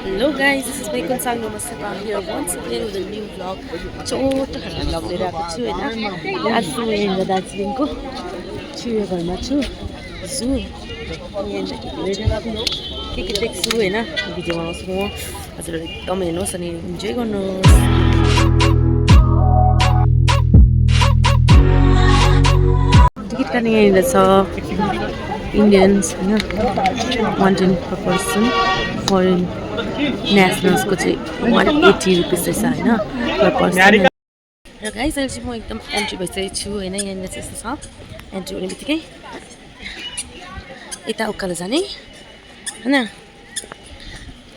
Hello guys, this is Vaikun Sang Namaste here once again with a new vlog. छोटो खालको vlog लिएर आएको छु हैन. आज म यहाँ दार्जिलिङको चिया घरमा छु. जू के देख्छु हैन. भिडियो बनाउँछु म. हजुरहरु एकदम हेर्नुहोस् अनि इन्जोय गर्नुहोस्. टिकट काट्ने यहाँनिर छ. Indians, $110 per person. Foreign nationals को चाहिँ 180 रुपीस रहेछ हैन per person. र गाइस अहिले चाहिँ म एकदम एन्ट्री भइसकेको छु हैन. यहाँनिर चाहिँ यस्तो छ. एन्ट्री हुने बित्तिकै यता उकालो जाने हैन.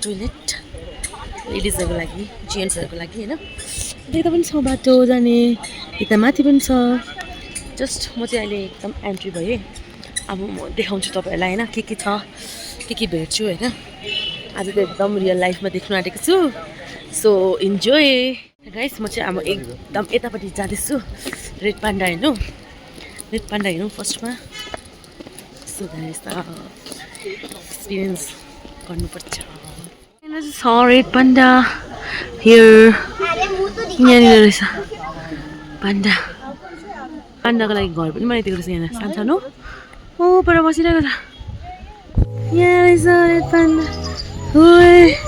टोयलेट लेडिजहरुको लागि, जेन्ट्सहरुको लागि हैन. यता पनि छ बाटो जाने. यता माथि पनि छ. जस्ट म चाहिँ अहिले एकदम एन्ट्री भएँ. अब म देखाउँछु तपाईहरुलाई हैन के छ, के भेट्छु हैन. आज त एकदम रियल लाइफमा देख्न आँटेको छु. So enjoy guys. म चाहिँ अब एकदम यतापट्टि जाँदैछु. रेड पान्डा हेर्नु. रेड पान्डा हेर्नु फर्स्टमा. सो गाइस एक्सपिरियन्स गर्नुपर्छ. यहाँ चाहिँ छ रेड पान्डा हियर. यहाँनिर रहेछ पान्डा. पान्डाको लागि घर पनि बनाइदिएको रहेछ यहाँ सानो. ओ पर बसिरहेको छ. यहाँ रहेछ रेड पान्डा. ओए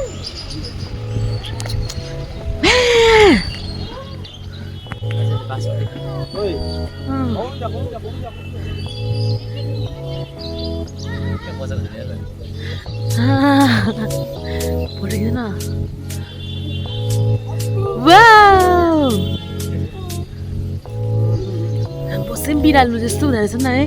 पुऱ्याएन. वाउ बसेम बिरालो जस्तो हुँदो रहेछ नि है.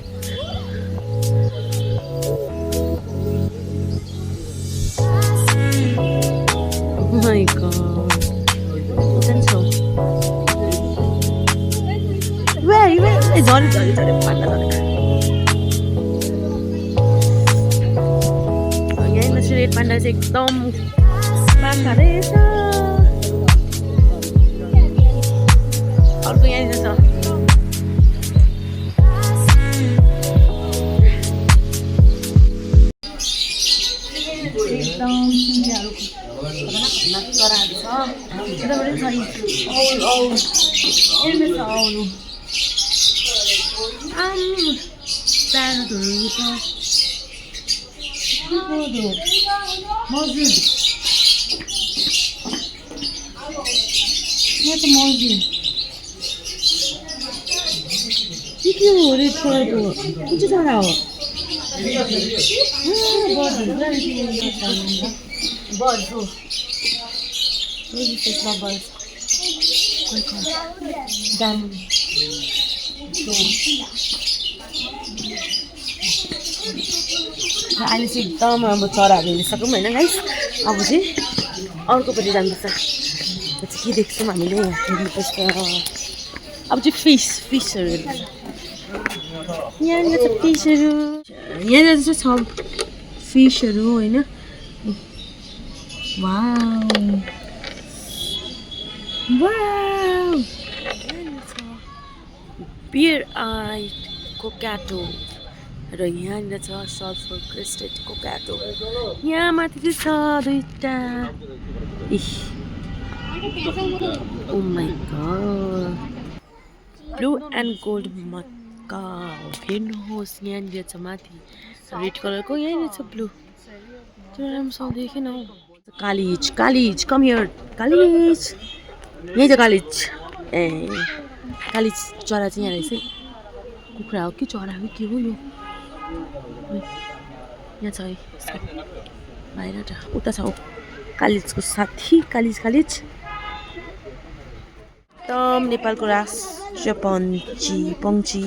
My god. Potential. Wait. Sorry. Panda. यहाँ नसी रेड पान्डा चाहिँ एकदम बाखा रहेछ. अर्को यहाँनिर छ. एकदम सिङ्गाहरू चराहरू छ. यताबाट छ आउनु. प्यारोटहरू छ. मजुर. यहाँ त मजुर. के हो रेड कलरको? कुन चाहिँ चरा हो? बर्ड हो. अहिले चाहिँ एकदम अब चराहरू हेरिसक्यौँ होइन गाइस. अब चाहिँ अर्कोपट्टि जानुपर्छ. चाहिँ के देख्छौँ हामीले हेर्नुपर्छ. अब चाहिँ फिसहरू हेर्नुपर्छ. यहाँनिर छ फिसहरू. यहाँनिर चाहिँ छ फिसहरू होइन. Wow bare eyed cockatoo. र यहाँनिर छ सल्फर क्रेस्टेड कोकाटो. यहाँ माथि चाहिँ छ दुईटा. Oh my God. Blue and gold macaw. हेर्नुहोस् यहाँनिर छ माथि रेड कलरको. यहाँनिर छ ब्लू. त्यो राम्रोसँग देखेन हौ. कालिज कम हियर. कालिज यही छ कालिज. ए कालिज चरा चाहिँ यहाँ रहेछ. कुखुरा हो कि चरा हो के हो यो? यहाँ छ है बाहिर त. उता छ कालिजको साथी. कालिज एकदम नेपालको राष्ट्रिय पक्षी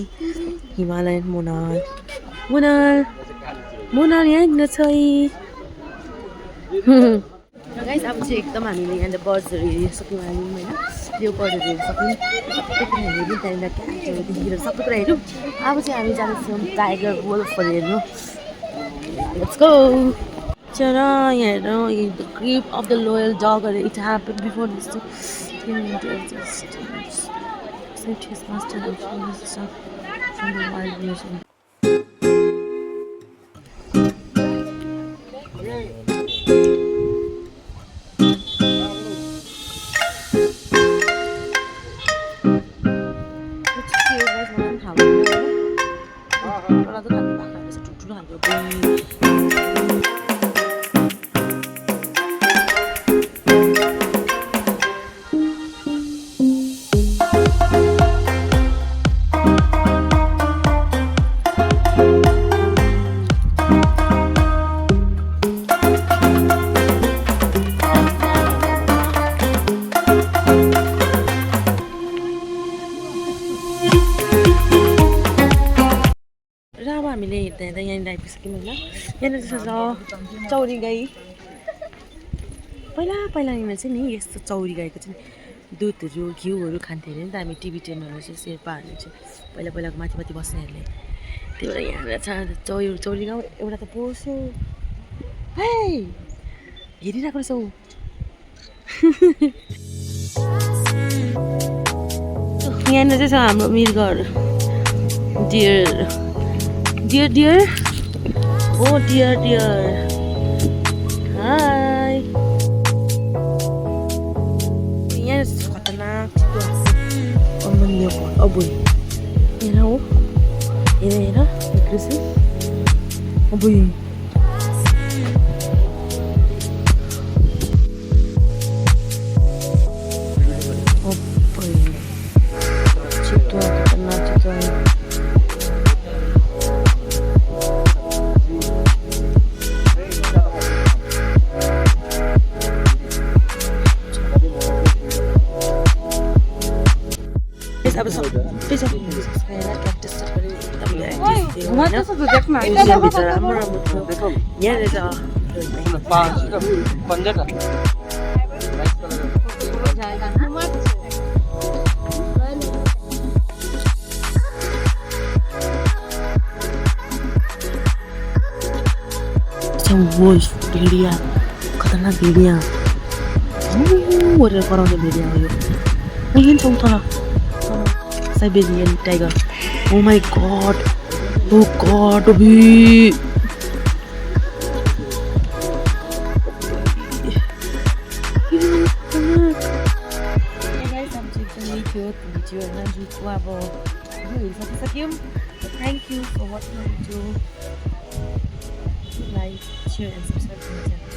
हिमालयन मोनाल यहाँनिर छ है. गाइस अब चाहिँ एकदम हामीले यहाँ बर्ड्सहरू हेरिसक्यौँ होइन. यो बर्डहरू हेरिसक्यौँ. सबै कुरा हेऱ्यौँ. त्यहाँनिर क्याटहरूदेखि सबै कुरा हेऱ्यौँ. अब चाहिँ हामी जाँदैछौँ टाइगर वुल्फहरू हेर्नु. Let's go. चरा यहाँ हेर्नु. The grip of the loyal डगहरू. It happen before this to accept his master and free his son from the wild beasts. हेर्दा हेर्दा यहाँनिर आइपुगिसक्यौँ होइन। यहाँनिर चाहिँ छ चौरी गाई। पहिला यहाँनिर चाहिँ नि यस्तो चौरी गाईको चाहिँ दुधहरू घिउहरू खान्थ्यो अरे नि त हामी टिबिटेनहरू चाहिँ शेर्पाहरूले चाहिँ पहिलाको माथि बस्नेहरूले। त्यही भएर यहाँनिर छ चौरी गाउँ एउटा त पस्यो। है हेरिरहेको रहेछौ। यहाँनिर चाहिँ छ हाम्रो मृगहरू। डियर ओ डियर हाई। यहाँ खतरनाक अब हेर हो हेर अब अब सबै सबैलाई क्याक्टस राम्रो छ। यहाँनिर वोल्फ भेडिया खतरनाक भेडिया गरेर कराउने भेडिया हो यो। यहीँ छौँ तल Siberian tiger. Oh my God अभी अब हेरिसकिसक्यौँ। Thank you for watching my video. Like share and subscribe to my channel.